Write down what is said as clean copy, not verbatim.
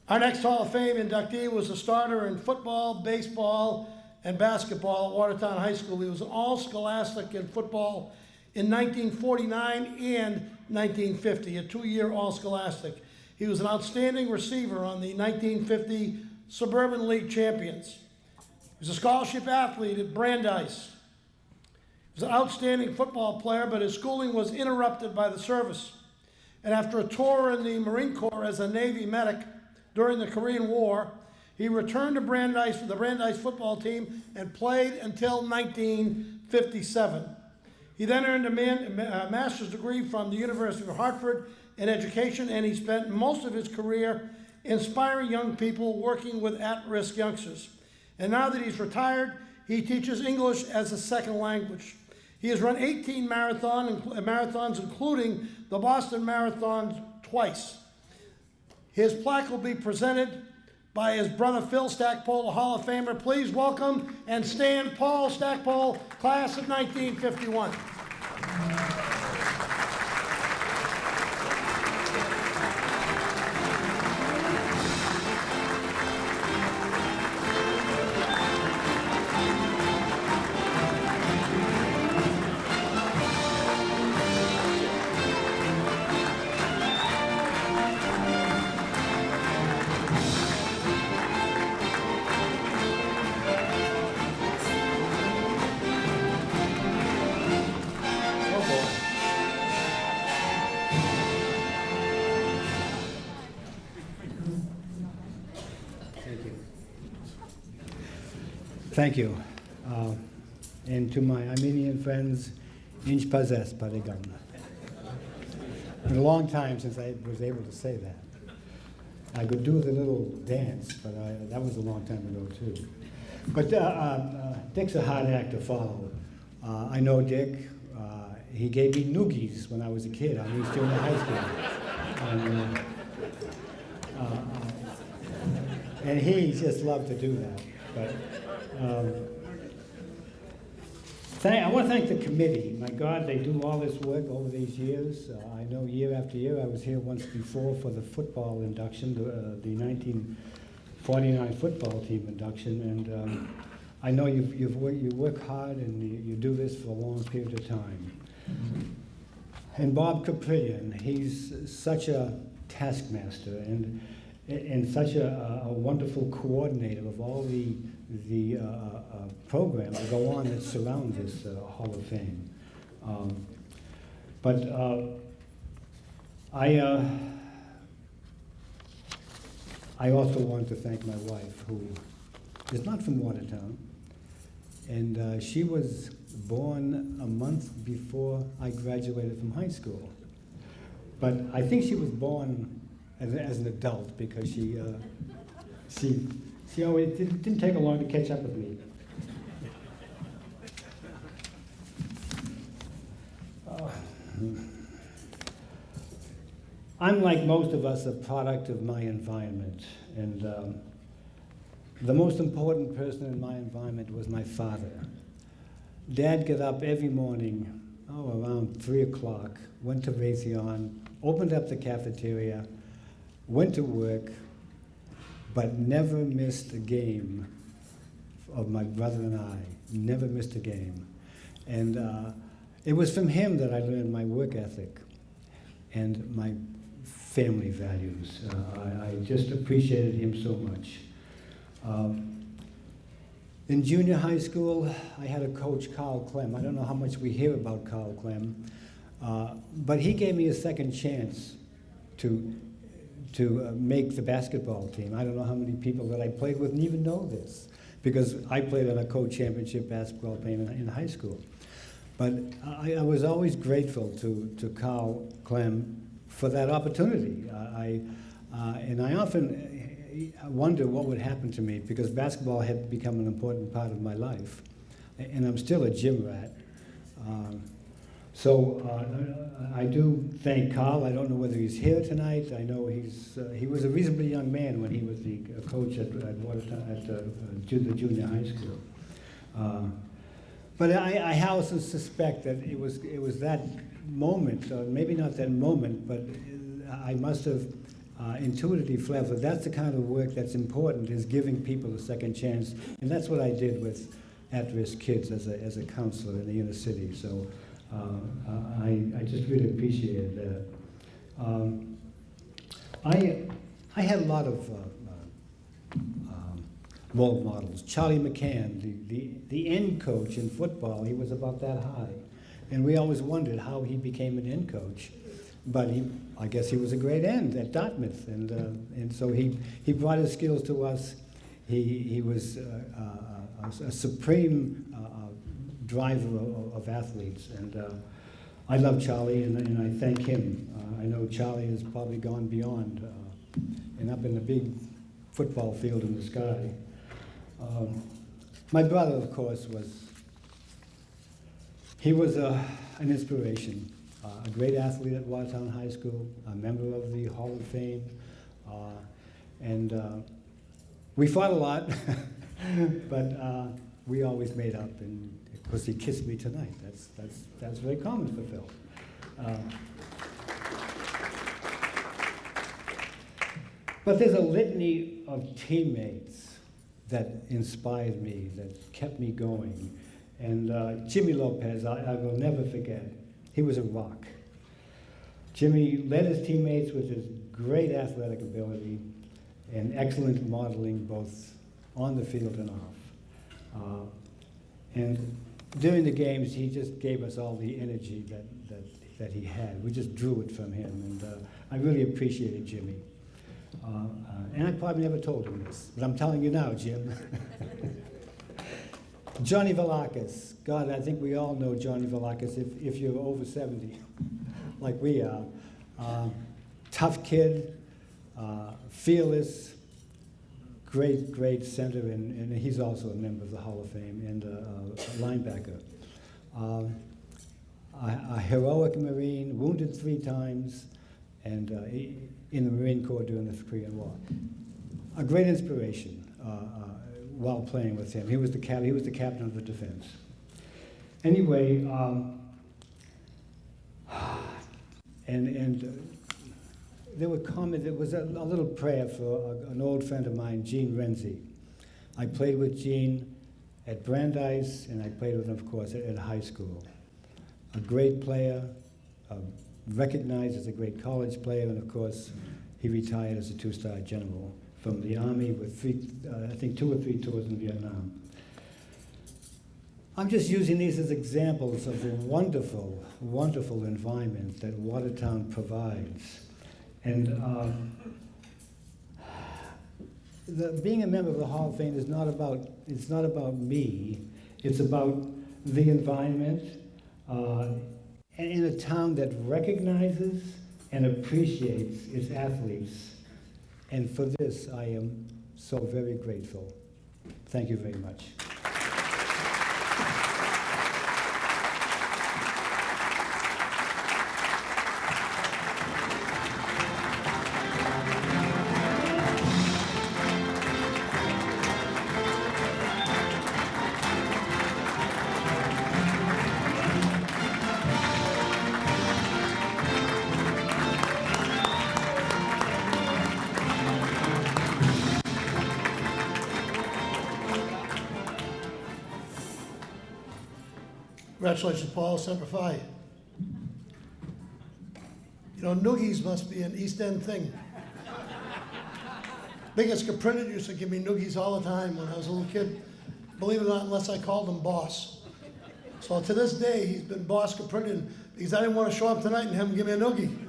Our next Hall of Fame inductee was a starter in football, baseball, and basketball at Watertown High School. He was all-scholastic in football in 1949 and 1950, a two-year all-scholastic. He was an outstanding receiver on the 1950 Suburban League champions. He was a scholarship athlete at Brandeis. He was an outstanding football player, but his schooling was interrupted by the service. And after a tour in the Marine Corps as a Navy medic during the Korean War, he returned to Brandeis for the Brandeis football team and played until 1957. He then earned a master's degree from the University of Hartford in education, and he spent most of his career inspiring young people working with at-risk youngsters. And now that he's retired, he teaches English as a second language. He has run 18 marathons, including the Boston Marathon twice. His plaque will be presented by his brother Phil Stackpole, a Hall of Famer. Please welcome and stand Paul Stackpole, class of 1951. Thank you. And to my Armenian friends, inch possess parigan. It's been a long time since I was able to say that. I could do the little dance, but that was a long time ago too. But Dick's a hard act to follow. I know Dick. He gave me noogies when I was a kid on East Junior High School. And he just loved to do that. But I want to thank the committee. My God, they do all this work over these years. I know year after year. I was here once before for the football induction, the 1949 football team induction, and I know you work hard and you do this for a long period of time. And Bob Caprillion, he's such a taskmaster and such a wonderful coordinator of all the programs that go on that surround this Hall of Fame. But I also want to thank my wife, who is not from Watertown, and she was born a month before I graduated from high school. But I think she was born as an adult because she always didn't take her long to catch up with me. I'm, like most of us, a product of my environment, and the most important person in my environment was my father. Dad got up every morning, around 3 o'clock, went to Raytheon, opened up the cafeteria, went to work, but never missed a game of my brother and I. Never missed a game. And it was from him that I learned my work ethic and my family values. I just appreciated him so much. In junior high school, I had a coach, Carl Clem. I don't know how much we hear about Carl Clem, but he gave me a second chance to make the basketball team. I don't know how many people that I played with even know this, because I played on a co-championship basketball team in high school. But I was always grateful to Carl Clem for that opportunity. And I often wonder what would happen to me, because basketball had become an important part of my life. And I'm still a gym rat. So I do thank Carl. I don't know whether he's here tonight. I know he was a reasonably young man when he was the coach at Watertown, at the junior high school. But I also suspect that it was that moment, or maybe not that moment, but I must have intuitively clever. That's the kind of work that's important, is giving people a second chance. And that's what I did with at-risk kids as a counselor in the inner city. So I just really appreciated that. I had a lot of role models. Charlie McCann, the end coach in football, he was about that high. And we always wondered how he became an end coach. But I guess he was a great end at Dartmouth. And so he brought his skills to us. He was a supreme driver of athletes. And I love Charlie, and I thank him. I know Charlie has probably gone beyond and up in the big football field in the sky. My brother, of course, he was an inspiration. A great athlete at Watertown High School, a member of the Hall of Fame, and we fought a lot, but we always made up. And of course, he kissed me tonight. That's very common for Phil. But there's a litany of teammates that inspired me, that kept me going. And Jimmy Lopez, I will never forget. He was a rock. Jimmy led his teammates with his great athletic ability and excellent modeling both on the field and off. And during the games, he just gave us all the energy that he had. We just drew it from him, and I really appreciated Jimmy. And I probably never told him this, but I'm telling you now, Jim. Johnny Velakis. God, I think we all know Johnny Velakis if you're over 70, like we are. Tough kid, fearless, great center, and he's also a member of the Hall of Fame, and a linebacker. A heroic Marine, wounded 3 times, and in the Marine Corps during the Korean War. A great inspiration while playing with him. He was the captain of the defense. Anyway, and there were comments. There was a little prayer for an old friend of mine, Gene Renzi. I played with Gene at Brandeis, and I played with him, of course, at high school. A great player, recognized as a great college player, and of course, he retired as a 2-star general from the Army with I think 2 or 3 tours in Vietnam. I'm just using these as examples of the wonderful, wonderful environment that Watertown provides. And being a member of the Hall of Fame is not about me. It's about the environment and in a town that recognizes and appreciates its athletes. And for this, I am so very grateful. Thank you very much. Congratulations, Paul. Semper Fi. You know, noogies must be an East End thing. Biggest Caprinid used to give me noogies all the time when I was a little kid. Believe it or not, unless I called him boss. So to this day, he's been boss Caprinid because I didn't want to show up tonight and have him give me a noogie.